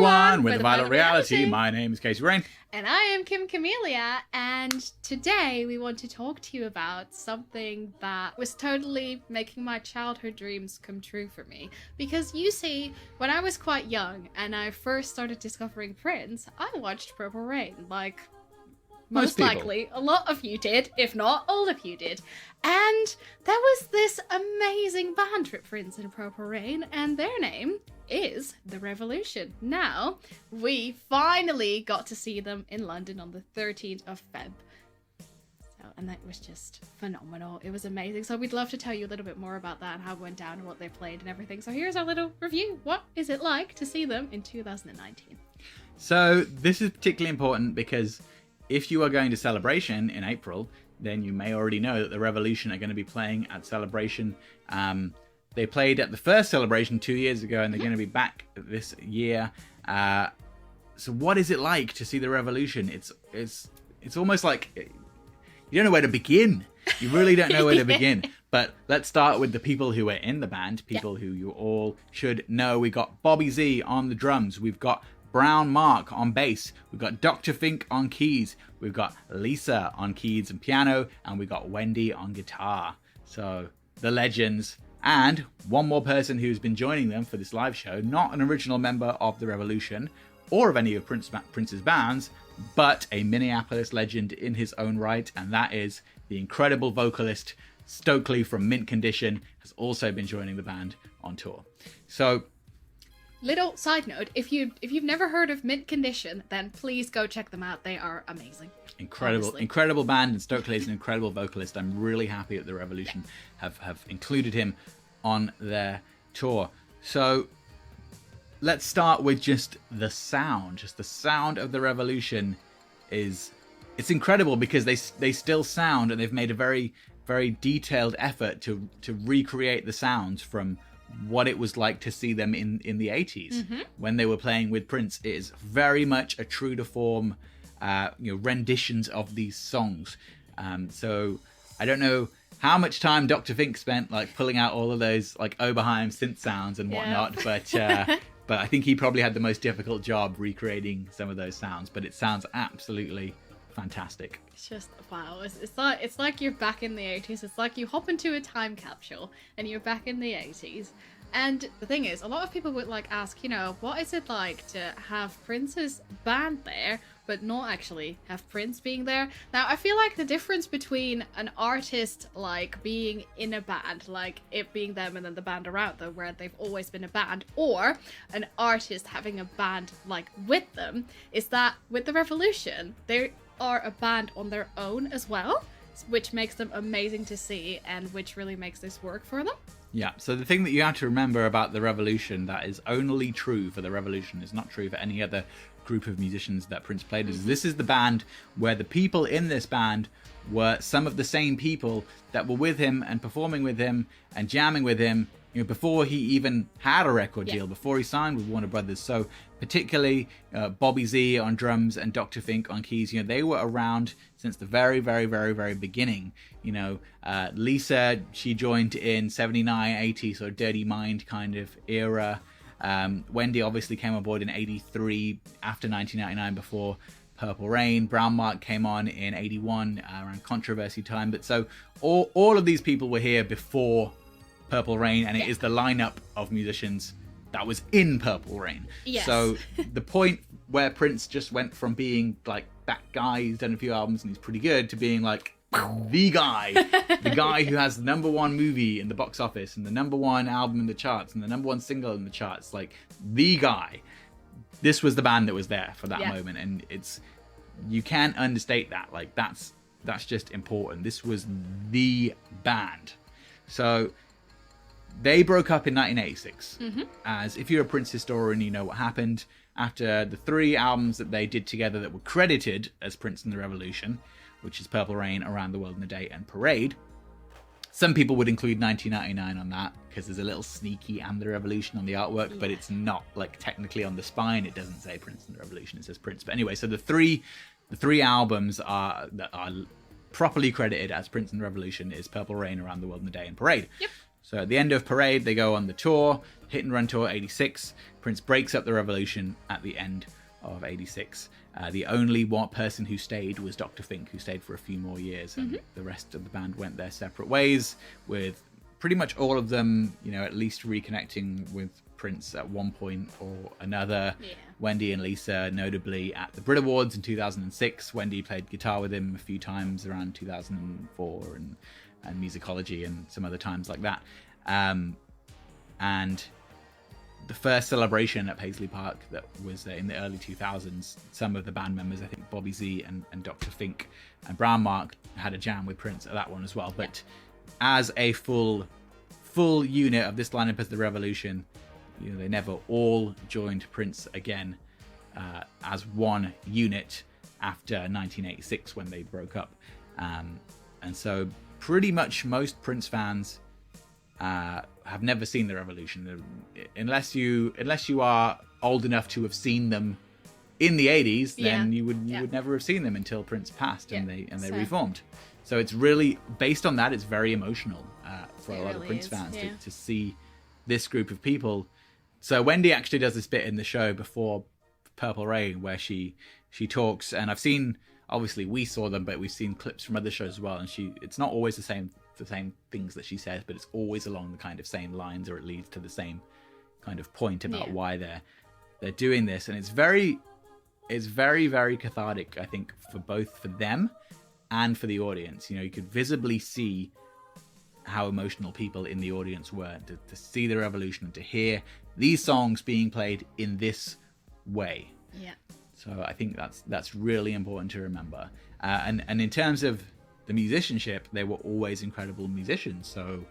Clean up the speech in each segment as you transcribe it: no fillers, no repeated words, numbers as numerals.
everyone with the Violet Reality. My name is Casey Rain. And I am Kim Camellia, and today we want to talk to you about something that was totally making my childhood dreams come true for me. Because you see, when I was quite young and I first started discovering Prince, I watched Purple Rain, like most likely a lot of you did, if not all of you did. And there was this amazing band with Prince in Purple Rain, and their name is The Revolution. Now, we finally got to see them in London on the 13th of Feb. And that was just phenomenal. It was amazing. So we'd love to tell you a little bit more about that and how it went down and what they played and everything. So here's our little review. What is it like to see them in 2019? So this is particularly important because if you are going to Celebration in April, then you may already know that The Revolution are going to be playing at Celebration. They played at the first Celebration 2 years ago, and they're going to be back this year. So what is it like to see The Revolution? It's almost like you don't know where to begin. You really don't know where to begin. But let's start with the people who are in the band, people who you all should know. We got Bobby Z on the drums. We've got Brown Mark on bass. We've got Dr. Fink on keys. We've got Lisa on keys and piano. And we've got Wendy on guitar. So the legends. And one more person who's been joining them for this live show, not an original member of The Revolution or of any of Prince's bands, but a Minneapolis legend in his own right, and that is the incredible vocalist Stokely from Mint Condition, has also been joining the band on tour. So, little side note, if you've never heard of Mint Condition, then please go check them out. They are amazing. Incredible band, and Stokely is an incredible vocalist. I'm really happy that The Revolution have included him on their tour. So let's start with just the sound. Just the sound of The Revolution it's incredible because they still sound, and they've made a very, very detailed effort to recreate the sounds from what it was like to see them in the 80s when they were playing with Prince. It is very much a true to form renditions of these songs. So I don't know how much time Dr. Fink spent like pulling out all of those like Oberheim synth sounds and whatnot, but I think he probably had the most difficult job recreating some of those sounds. But it sounds absolutely fantastic. It's just wow. It's like you're back in the 80s. It's like you hop into a time capsule and you're back in the 80s. And the thing is, a lot of people would like ask, what is it like to have Prince's band there, but not actually have Prince being there? Now, I feel like the difference between an artist like being in a band, like it being them and then the band around them, where they've always been a band, or an artist having a band like with them, is that with The Revolution, they are a band on their own as well, which makes them amazing to see and which really makes this work for them. Yeah, so the thing that you have to remember about The Revolution that is only true for The Revolution, is not true for any other group of musicians that Prince played with. This is the band where the people in this band were some of the same people that were with him and performing with him and jamming with him before he even had a record deal, before he signed with Warner Brothers. So particularly Bobby Z on drums and Dr. Fink on keys, they were around since the very, very, very, very beginning. Lisa, she joined in 79, 80, sort of Dirty Mind kind of era. Wendy obviously came on board in 83 after 1999 before Purple Rain. Brown Mark came on in 81 around Controversy time. But so all of these people were here before Purple Rain, and it is the lineup of musicians that was in Purple Rain. Yes. So the point where Prince just went from being like that guy who's done a few albums and he's pretty good to being like the guy who has the #1 movie in the box office and the #1 album in the charts and the #1 single in the charts, like the guy. This was the band that was there for that moment, and you can't understate that. Like that's just important. This was the band. So they broke up in 1986. As if you're a Prince historian, you know what happened after the 3 albums that they did together that were credited as Prince and the Revolution, which is Purple Rain, Around the World in a Day, and Parade. Some people would include 1999 on that because there's a little sneaky and the Revolution on the artwork, but it's not like technically on the spine. It doesn't say Prince and the Revolution. It says Prince. But anyway, so the three albums that are properly credited as Prince and the Revolution is Purple Rain, Around the World in a Day, and Parade. Yep. So at the end of Parade, they go on the tour, Hit and Run Tour 86. Prince breaks up the Revolution at the end of 86. The only one person who stayed was Dr. Fink, who stayed for a few more years, and the rest of the band went their separate ways, with pretty much all of them, at least reconnecting with Prince at one point or another. Yeah. Wendy and Lisa, notably at the Brit Awards in 2006. Wendy played guitar with him a few times around 2004 and Musicology and some other times like that. And the first celebration at Paisley Park that was in the early 2000s, some of the band members, I think Bobby Z and Dr. Fink and Brown Mark, had a jam with Prince at that one as well. But as a full unit of this lineup as the Revolution, they never all joined Prince again as one unit after 1986 when they broke up. And so pretty much most Prince fans have never seen the Revolution, unless you are old enough to have seen them in the 80s. Then you would never have seen them until Prince passed and they reformed. So it's really based on that. It's very emotional for a lot of Prince fans to see this group of people. So Wendy actually does this bit in the show before Purple Rain where she talks, and I've seen, obviously we saw them, but we've seen clips from other shows as well, and it's not always the same things that she says, but it's always along the kind of same lines, or it leads to the same kind of point about why they're doing this. And it's very, very cathartic, I think, for them and for the audience. You could visibly see how emotional people in the audience were to see the Revolution and to hear these songs being played in this way. Yeah. So I think that's really important to remember. And in terms of the musicianship, they were always incredible musicians. So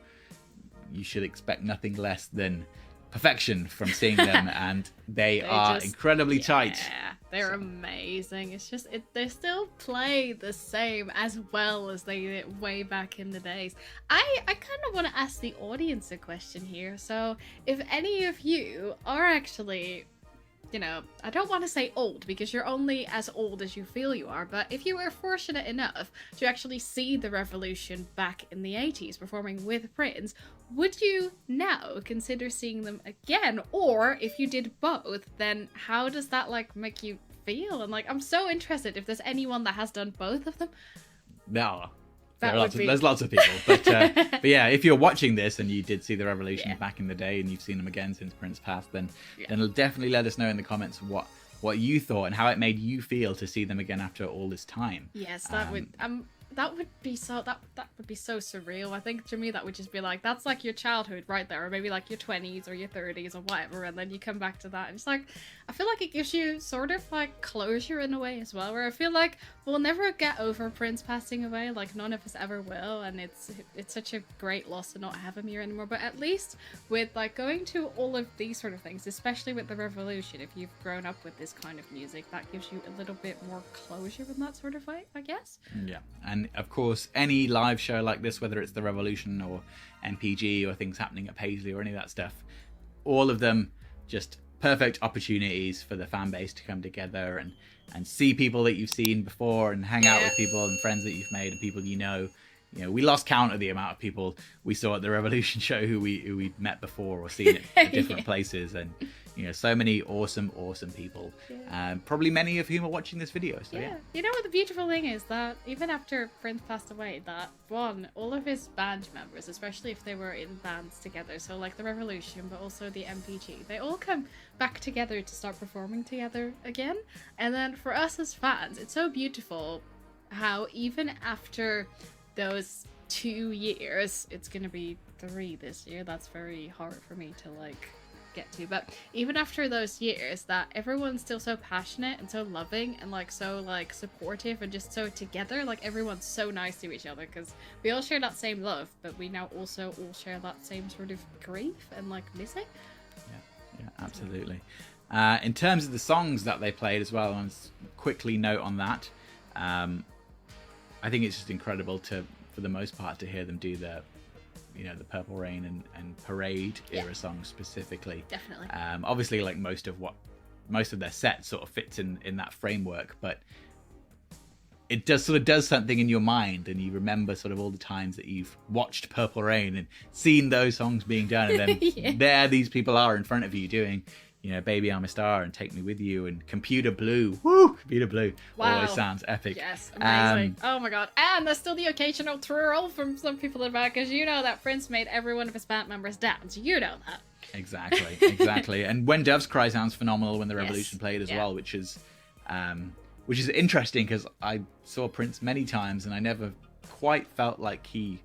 you should expect nothing less than perfection from seeing them. And they are incredibly tight. Yeah, they're amazing. It's just, they still play the same as well as they did way back in the days. I kind of want to ask the audience a question here. So if any of you are actually, I don't want to say old, because you're only as old as you feel you are, but if you were fortunate enough to actually see the Revolution back in the 80s performing with Prince, would you now consider seeing them again? Or if you did both, then how does that make you feel? And I'm so interested if there's anyone that has done both of them. No. There's lots of people, but yeah, if you're watching this and you did see the Revolution back in the day and you've seen them again since Prince passed, then definitely let us know in the comments what you thought and how it made you feel to see them again after all this time. Yes, that would be so surreal. I think to me that would just be that's your childhood right there, or maybe your 20s or your 30s or whatever, and then you come back to that and it's I feel it gives you sort of closure in a way as well, where I feel we'll never get over Prince passing away, none of us ever will, and it's such a great loss to not have him here anymore. But at least with going to all of these sort of things, especially with the Revolution, if you've grown up with this kind of music, that gives you a little bit more closure in that sort of way, I guess. Yeah, and of course any live show like this, whether it's the Revolution or MPG or things happening at Paisley or any of that stuff, all of them just perfect opportunities for the fan base to come together and see people that you've seen before and hang out with people and friends that you've made and people we lost count of the amount of people we saw at the Revolution show who we met before or seen at different places, and so many awesome people, probably many of whom are watching this video. So you know what the beautiful thing is, that even after Prince passed away, that all of his band members, especially if they were in bands together, so the Revolution but also the MPG, they all come back together to start performing together again. And then for us as fans, it's so beautiful how even after those 2 years, it's gonna be 3 this year, that's very hard for me to get to, but even after those years, that everyone's still so passionate and so loving and so supportive and just so together. Everyone's so nice to each other because we all share that same love, but we now also all share that same sort of grief and missing. Yeah, absolutely. In terms of the songs that they played as well, I want to quickly note on that. I think it's just incredible for the most part, to hear them do the Purple Rain and Parade era songs specifically. Definitely. Obviously, most of their set sort of fits in that framework, but it does something in your mind, and you remember sort of all the times that you've watched Purple Rain and seen those songs being done, and then Yeah. there these people are in front of you doing, you know, Baby I'm a Star and Take Me With You and Computer Blue. Woo! Computer Blue. Wow. Always sounds epic. Yes, amazing. Oh my god. And there's still the occasional twirl from some people in the back, because you know that Prince made every one of his band members dance. You know that. Exactly. And When Doves Cry sounds phenomenal when the Revolution Yes. played as well, which is interesting because I saw Prince many times and I never quite felt like he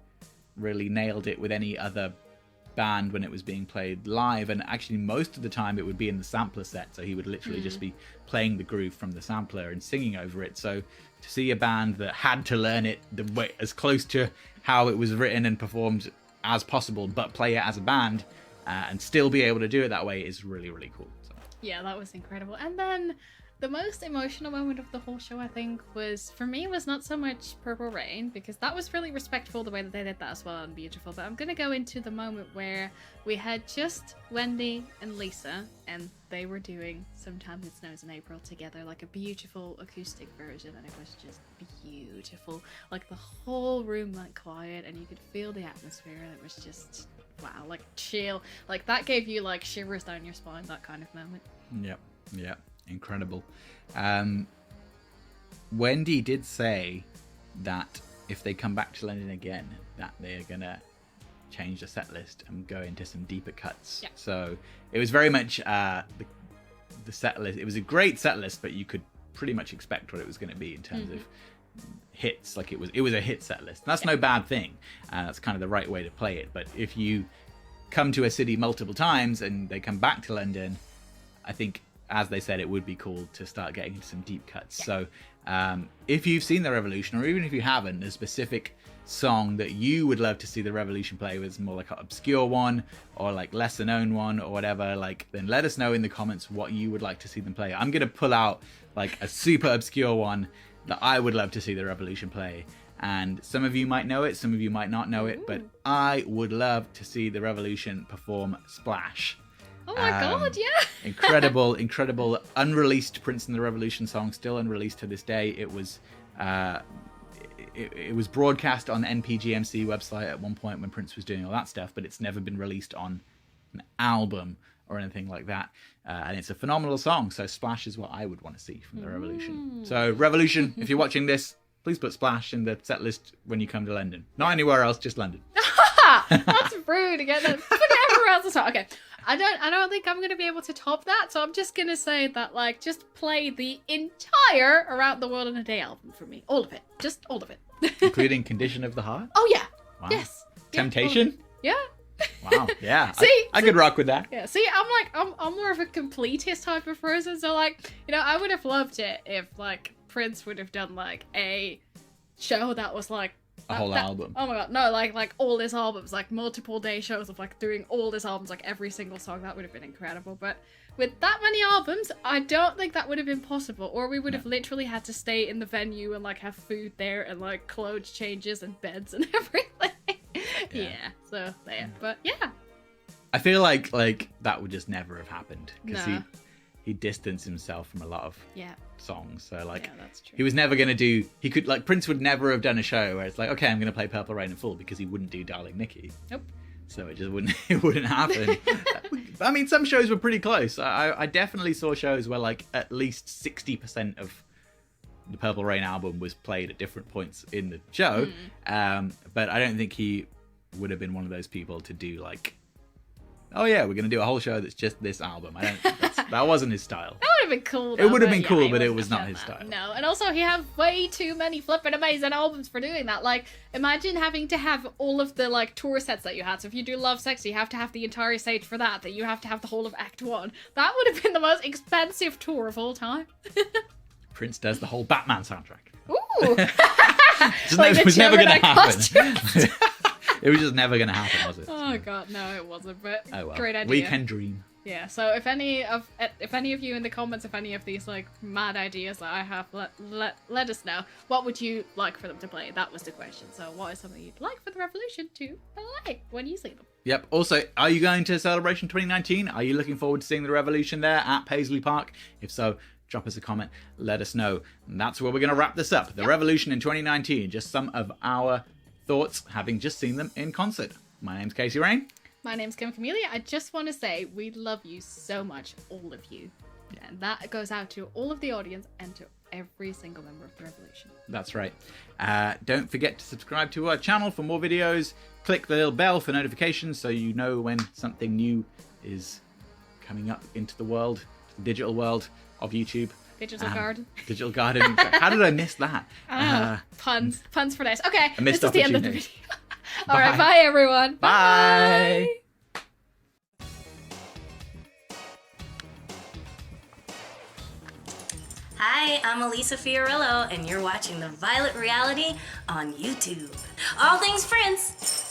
really nailed it with any other band when it was being played live. And actually most of the time it would be in the sampler set, so he would literally just be playing the groove from the sampler and singing over it. So to see a band that had to learn it the way as close to how it was written and performed as possible, but play it as a band and still be able to do it that way is really, really cool. So. Yeah, that was incredible. And then the most emotional moment of the whole show, I think, was not so much Purple Rain, because that was really respectful the way that they did that as well and beautiful. But I'm gonna go into the moment where we had just Wendy and Lisa, and they were doing Sometimes It Snows in April together, like a beautiful acoustic version, and it was just beautiful. Like the whole room went quiet, and you could feel the atmosphere, and it was just wow, like chill. Like that gave you like shivers down your spine, that kind of moment. Yep. Incredible. Wendy did say that if they come back to London again, that they are gonna change the set list and go into some deeper cuts. Yeah. So it was very much the set list. It was a great set list, but you could pretty much expect what it was going to be in terms of hits. Like it was a hit set list. And that's no bad thing. That's kind of the right way to play it. But if you come to a city multiple times and they come back to London, I think, as they said, it would be cool to start getting into some deep cuts. Yeah. So if you've seen the Revolution, or even if you haven't, a specific song that you would love to see the Revolution play was more like an obscure one or like lesser known one or whatever, like, then let us know in the comments what you would like to see them play. I'm gonna pull out like a super obscure one that I would love to see the Revolution play, and some of you might know it, some of you might not know it. But I would love to see the Revolution perform Splash. Oh my god, yeah. incredible unreleased Prince and the Revolution song, still unreleased to this day. It was it was broadcast on the NPGMC website at one point when Prince was doing all that stuff, but it's never been released on an album or anything like that. And it's a phenomenal song. So Splash is what I would want to see from the Revolution. So Revolution, if you're watching this, please put Splash in the set list when you come to London. Not anywhere else, just London. That's rude again. Put it everywhere else as well. Okay. I don't think I'm gonna be able to top that, so I'm just gonna say that, like, just play the entire Around the World in a Day album for me. All of it. Just all of it. Including Condition of the Heart? Oh yeah. Wow. Yes. Temptation? Yeah. Wow, yeah. See, I could rock with that. Yeah, see, I'm more of a completist type of person, so, like, you know, I would have loved it if, like, Prince would have done, like, a show that was, like, A whole album. Oh my god, no, like all his albums, like multiple day shows of like doing all his albums, like every single song. That would have been incredible. But with that many albums, I don't think that would have been possible. Or we would have literally had to stay in the venue and like have food there and like clothes changes and beds and everything. Yeah, so there. But yeah. I feel like that would just never have happened because No. he distanced himself from a lot of songs. So like, yeah, that's true. he was never going to do, he could, like, Prince would never have done a show where it's like, okay, I'm going to play Purple Rain in full, because he wouldn't do Darling Nikki. Nope. So it just wouldn't happen. I mean, some shows were pretty close. I definitely saw shows where like at least 60% of the Purple Rain album was played at different points in the show. But I don't think he would have been one of those people to do like, oh yeah, we're going to do a whole show that's just this album. That wasn't his style. That would have been cool. It would have been yeah, cool, but it wouldn't was have not done his that. style. No, and also he had way too many flippin' amazing albums for doing that. Like, imagine having to have all of the like tour sets that you had. So if you do Love Sex, you have to have the entire stage for that. That you have to have the whole of Act 1. That would have been the most expensive tour of all time. Prince does the whole Batman soundtrack. Ooh. It was never going to happen. costumes. It was just never going to happen, was it? Oh god, no, it wasn't. But Oh well. great idea. We can dream. Yeah, so if any of you in the comments, if any of these like mad ideas that I have, let us know. What would you like for them to play? That was the question. So what is something you'd like for the Revolution to play when you see them? Yep. Also, are you going to Celebration 2019? Are you looking forward to seeing the Revolution there at Paisley Park? If so, drop us a comment, let us know. And that's where we're going to wrap this up. The Revolution in 2019, just some of our thoughts, having just seen them in concert. My name's Casey Rain. My name's Kim Camellia. I just want to say we love you so much, all of you. And that goes out to all of the audience and to every single member of the Revolution. That's right. Don't forget to subscribe to our channel for more videos. Click the little bell for notifications so you know when something new is coming up into the world, the digital world of YouTube. Digital garden. Digital garden. How did I miss that? Puns for days. Okay, this missed is the end of the opportunity. video. All right, bye everyone. Bye. Hi, I'm Elisa Fiorillo, and you're watching The Violet Reality on YouTube. All things Prince.